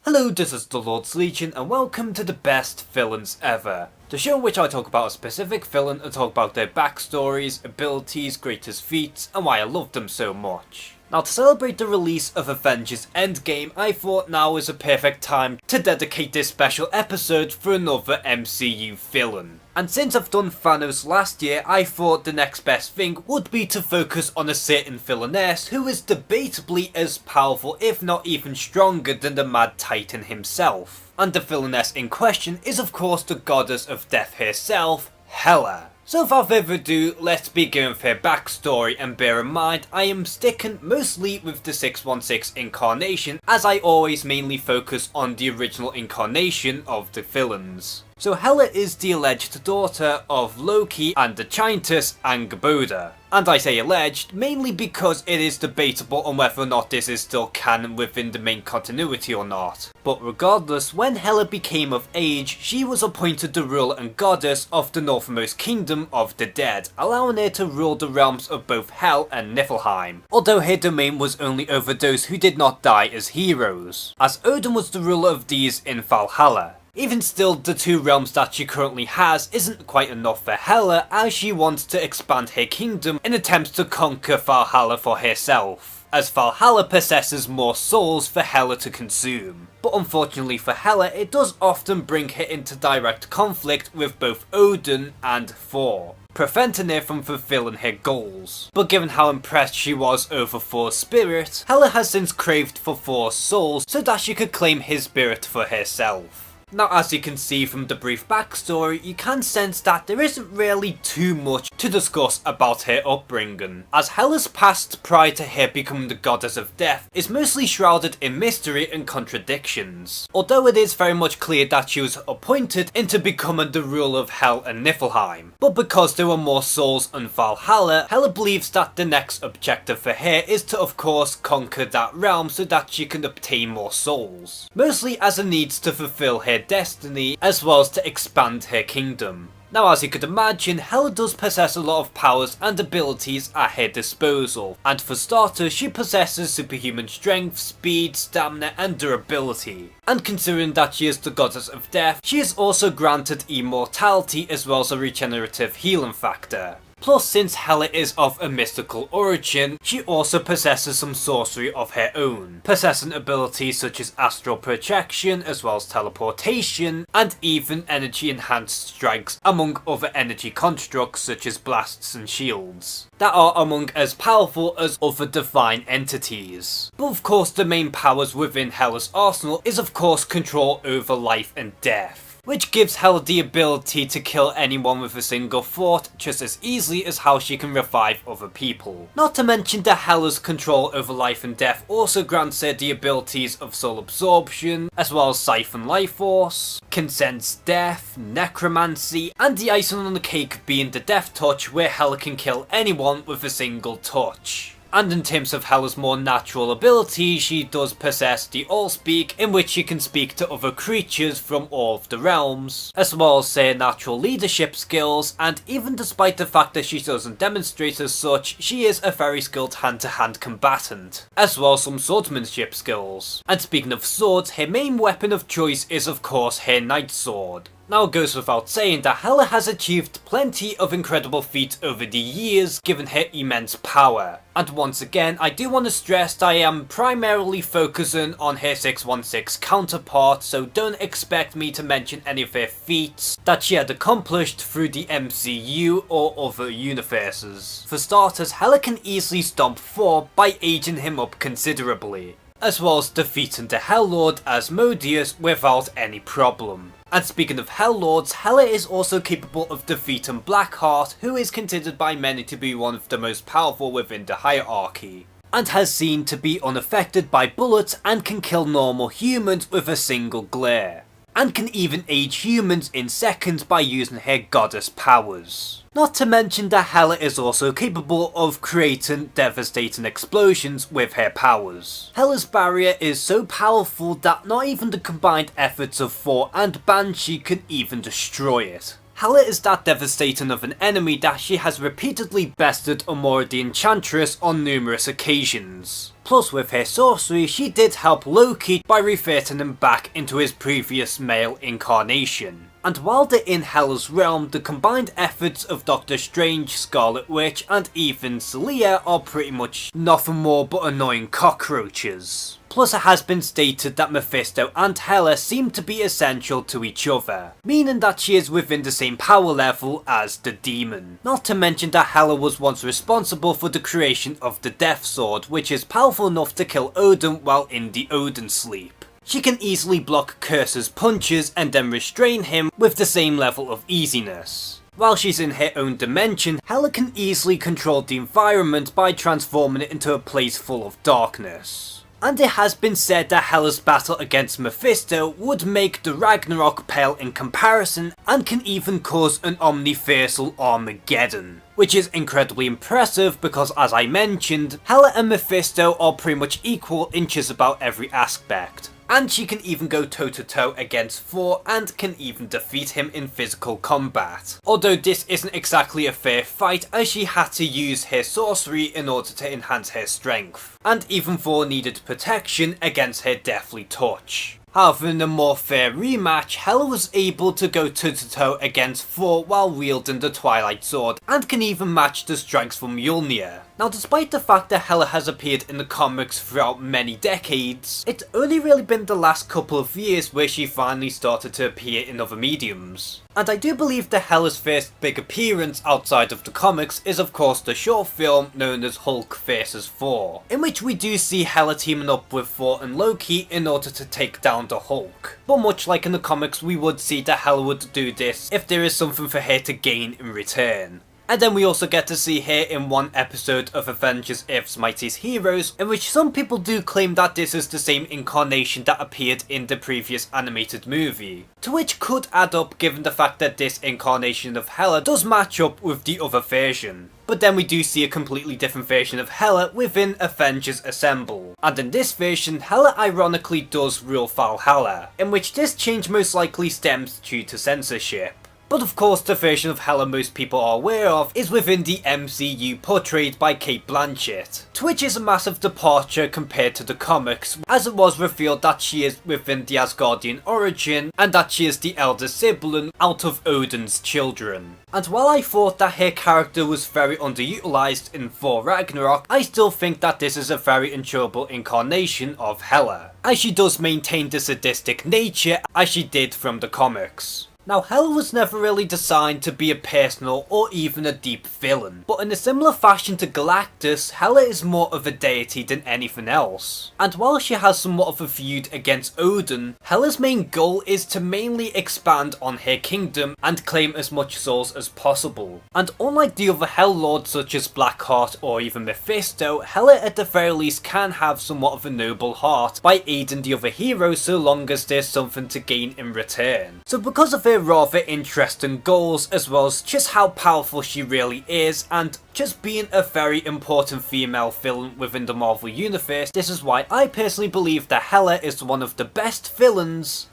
Hello, this is the Lord's Legion and welcome to the best villains ever. The show in which I talk about a specific villain and talk about their backstories, abilities, greatest feats, and why I love them so much. Now, to celebrate the release of Avengers Endgame, I thought now is a perfect time to dedicate this special episode for another MCU villain. And since I've done Thanos last year, I thought the next best thing would be to focus on a certain villainess who is debatably as powerful, if not even stronger, than the Mad Titan himself. And the villainess in question is of course the goddess of death herself, Hela. So without further ado, let's begin with her backstory, and bear in mind I am sticking mostly with the 616 incarnation as I always mainly focus on the original incarnation of the villains. So Hela is the alleged daughter of Loki and the giantess Angrboda. And I say alleged mainly because it is debatable on whether or not this is still canon within the main continuity or not. But regardless, when Hela became of age, she was appointed the ruler and goddess of the northernmost kingdom of the dead, allowing her to rule the realms of both Hell and Niflheim, although her domain was only over those who did not die as heroes, as Odin was the ruler of these in Valhalla. Even still, the two realms that she currently has isn't quite enough for Hela, as she wants to expand her kingdom in attempts to conquer Valhalla for herself, as Valhalla possesses more souls for Hela to consume. But unfortunately for Hela, it does often bring her into direct conflict with both Odin and Thor, preventing her from fulfilling her goals. But given how impressed she was over Thor's spirit, Hela has since craved for Thor's souls so that she could claim his spirit for herself. Now, as you can see from the brief backstory, you can sense that there isn't really too much to discuss about her upbringing, as Hela's past prior to her becoming the goddess of death is mostly shrouded in mystery and contradictions. Although it is very much clear that she was appointed into becoming the ruler of Hell and Niflheim, but because there were more souls in Valhalla, Hela believes that the next objective for her is to of course conquer that realm so that she can obtain more souls, mostly as a needs to fulfill her destiny as well as to expand her kingdom. Now, as you could imagine, Hela does possess a lot of powers and abilities at her disposal, and for starters she possesses superhuman strength, speed, stamina and durability. And considering that she is the goddess of death, she is also granted immortality as well as a regenerative healing factor. Plus, since Hela is of a mystical origin, she also possesses some sorcery of her own, possessing abilities such as astral projection as well as teleportation, and even energy enhanced strikes among other energy constructs such as blasts and shields, that are among as powerful as other divine entities. But of course the main powers within Hela's arsenal is of course control over life and death, which gives Hela the ability to kill anyone with a single thought just as easily as how she can revive other people. Not to mention that Hela's control over life and death also grants her the abilities of soul absorption, as well as siphon life force, can sense death, necromancy, and the icing on the cake being the death touch, where Hela can kill anyone with a single touch. And in terms of Hela's more natural abilities, she does possess the Allspeak, in which she can speak to other creatures from all of the realms, as well as her natural leadership skills, and even despite the fact that she doesn't demonstrate as such, she is a very skilled hand-to-hand combatant, as well as some swordsmanship skills. And speaking of swords, her main weapon of choice is of course her Night Sword. Now, it goes without saying that Hela has achieved plenty of incredible feats over the years given her immense power. And once again, I do want to stress that I am primarily focusing on her 616 counterpart, so don't expect me to mention any of her feats that she had accomplished through the MCU or other universes. For starters, Hela can easily stomp Thor by aging him up considerably, as well as defeating the Hell Lord Asmodeus without any problem. And speaking of Hell Lords, Hela is also capable of defeating Blackheart, who is considered by many to be one of the most powerful within the hierarchy, and has seen to be unaffected by bullets and can kill normal humans with a single glare, and can even age humans in seconds by using her goddess powers. Not to mention that Hela is also capable of creating devastating explosions with her powers. Hela's barrier is so powerful that not even the combined efforts of Thor and Banshee can even destroy it. Hela is that devastating of an enemy that she has repeatedly bested Amora the Enchantress on numerous occasions. Plus with her sorcery, she did help Loki by reverting him back into his previous male incarnation. And while they're in Hela's realm, the combined efforts of Doctor Strange, Scarlet Witch and even Celia are pretty much nothing more but annoying cockroaches. Plus it has been stated that Mephisto and Hela seem to be essential to each other, meaning that she is within the same power level as the demon. Not to mention that Hela was once responsible for the creation of the Death Sword, which is powerful enough to kill Odin while in the Odin sleep. She can easily block Curse's punches and then restrain him with the same level of easiness. While she's in her own dimension, Hela can easily control the environment by transforming it into a place full of darkness. And it has been said that Hela's battle against Mephisto would make the Ragnarok pale in comparison and can even cause an omniversal Armageddon. Which is incredibly impressive because, as I mentioned, Hela and Mephisto are pretty much equal in just about every aspect. And she can even go toe to toe against Thor and can even defeat him in physical combat. Although this isn't exactly a fair fight as she had to use her sorcery in order to enhance her strength. And even Thor needed protection against her deathly touch. However, in a more fair rematch, Hela was able to go toe to toe against Thor while wielding the Twilight Sword and can even match the strikes from Mjolnir. Now, despite the fact that Hela has appeared in the comics throughout many decades, it's only really been the last couple of years where she finally started to appear in other mediums. And I do believe that Hela's first big appearance outside of the comics is of course the short film known as Hulk vs. Thor, in which we do see Hela teaming up with Thor and Loki in order to take down the Hulk. But much like in the comics, we would see that Hela would do this if there is something for her to gain in return. And then we also get to see her in one episode of Avengers Earth's Mightiest Heroes, in which some people do claim that this is the same incarnation that appeared in the previous animated movie. To which could add up given the fact that this incarnation of Hela does match up with the other version. But then we do see a completely different version of Hela within Avengers Assemble. And in this version, Hela ironically does rule Valhalla, in which this change most likely stems due to censorship. But of course the version of Hela most people are aware of is within the MCU portrayed by Cate Blanchett, to which is a massive departure compared to the comics, as it was revealed that she is within the Asgardian origin and that she is the elder sibling out of Odin's children. And while I thought that her character was very underutilized in Thor Ragnarok, I still think that this is a very enjoyable incarnation of Hela, as she does maintain the sadistic nature as she did from the comics. Now, Hela was never really designed to be a personal or even a deep villain, but in a similar fashion to Galactus, Hela is more of a deity than anything else. And while she has somewhat of a feud against Odin, Hela's main goal is to mainly expand on her kingdom and claim as much souls as possible. And unlike the other Hell Lords such as Blackheart or even Mephisto, Hela at the very least can have somewhat of a noble heart by aiding the other heroes so long as there's something to gain in return. So because of her rather interesting goals, as well as just how powerful she really is, and just being a very important female villain within the Marvel Universe, this is why I personally believe that Hela is one of the best villains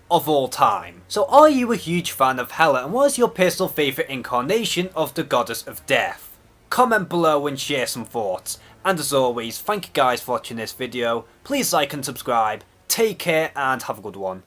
of all time. So are you a huge fan of Hela, and what is your personal favourite incarnation of the Goddess of Death? Comment below and share some thoughts. And as always, thank you guys for watching this video, please like and subscribe, take care and have a good one.